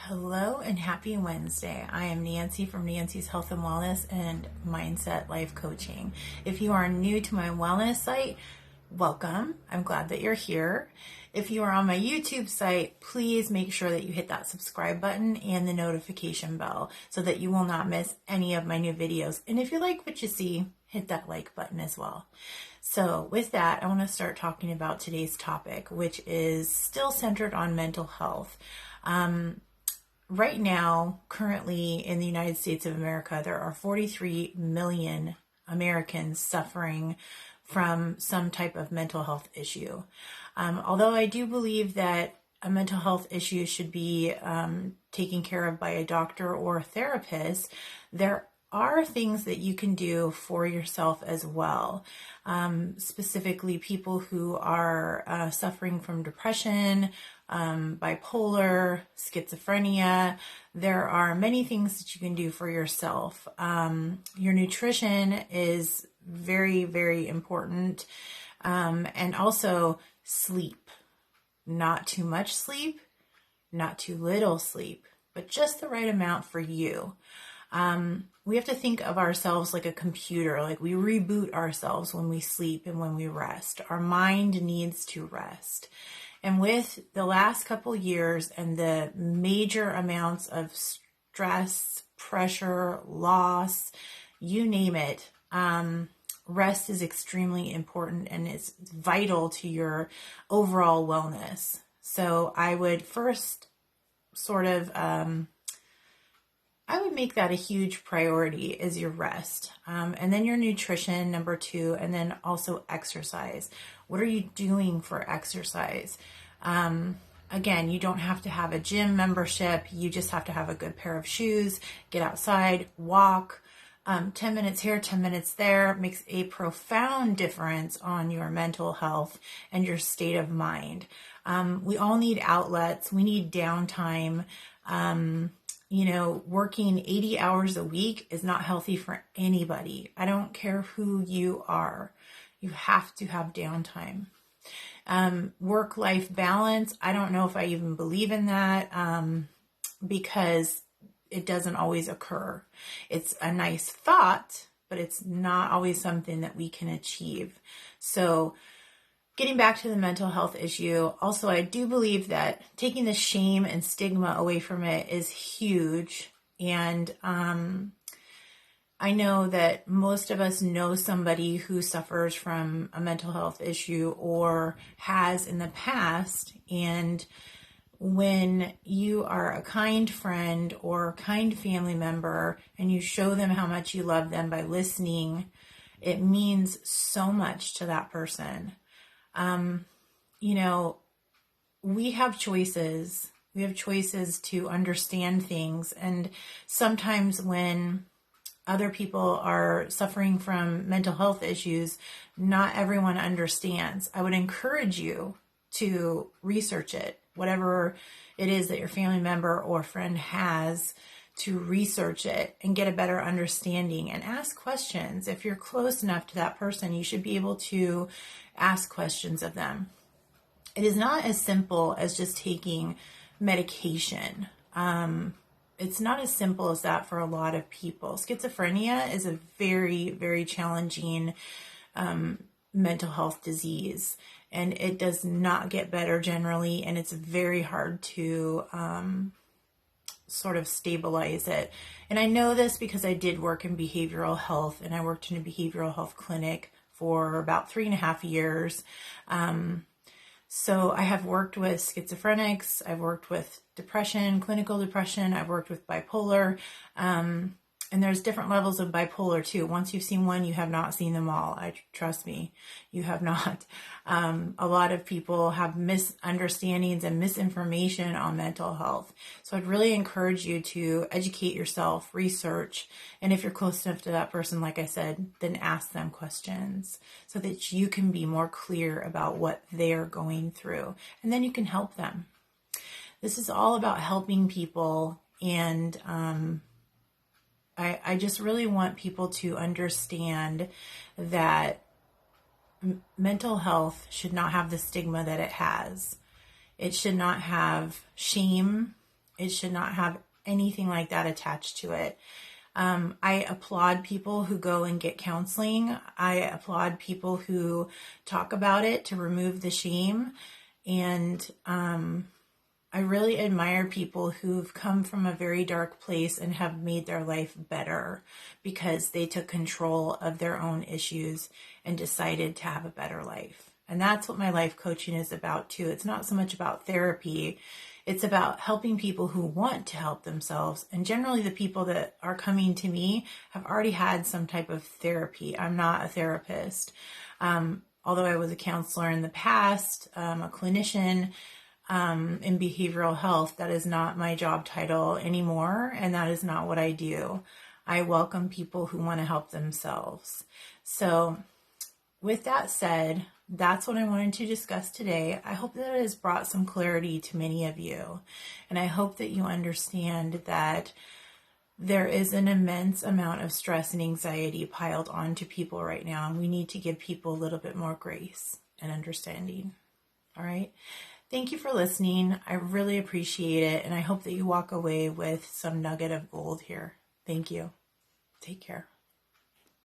Hello and happy Wednesday. I am Nancy from Nancy's Health and Wellness and Mindset Life Coaching. If you are new to my wellness site, welcome. I'm glad that you're here. If you are on my YouTube site, please make sure that you hit that subscribe button and the notification bell so that you will not miss any of my new videos. And if you like what you see, hit that like button as well. So with that, I want to start talking about today's topic, which is still centered on mental health. Right now, currently in the United States of America, there are 43 million Americans suffering from some type of mental health issue. Although I do believe that a mental health issue should be taken care of by a doctor or a therapist, there are things that you can do for yourself as well. Specifically, people who are suffering from depression, bipolar, schizophrenia. There are many things that you can do for yourself. Your nutrition is very, very important. And also sleep. Not too much sleep, not too little sleep, but just the right amount for you. We have to think of ourselves like a computer, like we reboot ourselves when we sleep and when we rest. Our mind needs to rest. And with the last couple years and the major amounts of stress, pressure, loss, you name it, rest is extremely important and it's vital to your overall wellness. So I would first I would make that a huge priority is your rest. And then your nutrition, number 2, and then also exercise. What are you doing for exercise? Again, you don't have to have a gym membership. You just have to have a good pair of shoes, get outside, walk. 10 minutes here, 10 minutes there makes a profound difference on your mental health and your state of mind. We all need outlets. We need downtime. Working 80 hours a week is not healthy for anybody. I don't care who you are. You have to have downtime. Work-life balance, I don't know if I even believe in that because it doesn't always occur. It's a nice thought, but it's not always something that we can achieve. So getting back to the mental health issue, also I do believe that taking the shame and stigma away from it is huge. And I know that most of us know somebody who suffers from a mental health issue or has in the past. And when you are a kind friend or kind family member and you show them how much you love them by listening, it means so much to that person. We have choices. We have choices to understand things. And sometimes when other people are suffering from mental health issues, not everyone understands. I would encourage you to research it, whatever it is that your family member or friend has, to research it and get a better understanding and ask questions. If you're close enough to that person, you should be able to ask questions of them. It is not as simple as just taking medication. It's not as simple as that for a lot of people. Schizophrenia is a very, very challenging mental health disease, and it does not get better generally, and it's very hard to sort of stabilize it. And I know this because I did work in behavioral health, and I worked in a behavioral health clinic for about 3.5 years. So I have worked with schizophrenics, I've worked with depression, clinical depression, I've worked with bipolar, and there's different levels of bipolar too. Once you've seen one, you have not seen them all. Trust me, you have not. A lot of people have misunderstandings and misinformation on mental health. So I'd really encourage you to educate yourself, research, and if you're close enough to that person, like I said, then ask them questions so that you can be more clear about what they're going through, and then you can help them. This is all about helping people, and I just really want people to understand that mental health should not have the stigma that it has. It should not have shame It should not have anything like that attached to it. I applaud people who go and get counseling. I applaud people who talk about it to remove the shame. And I really admire people who've come from a very dark place and have made their life better because they took control of their own issues and decided to have a better life. And that's what my life coaching is about too. It's not so much about therapy. It's about helping people who want to help themselves. And generally the people that are coming to me have already had some type of therapy. I'm not a therapist. Although I was a counselor in the past, a clinician, in behavioral health, that is not my job title anymore, and that is not what I do. I welcome people who want to help themselves. So with that said, that's what I wanted to discuss today. I hope that it has brought some clarity to many of you, and I hope that you understand that there is an immense amount of stress and anxiety piled onto people right now, and we need to give people a little bit more grace and understanding. All right. Thank you for listening. I really appreciate it. And I hope that you walk away with some nugget of gold here. Thank you. Take care.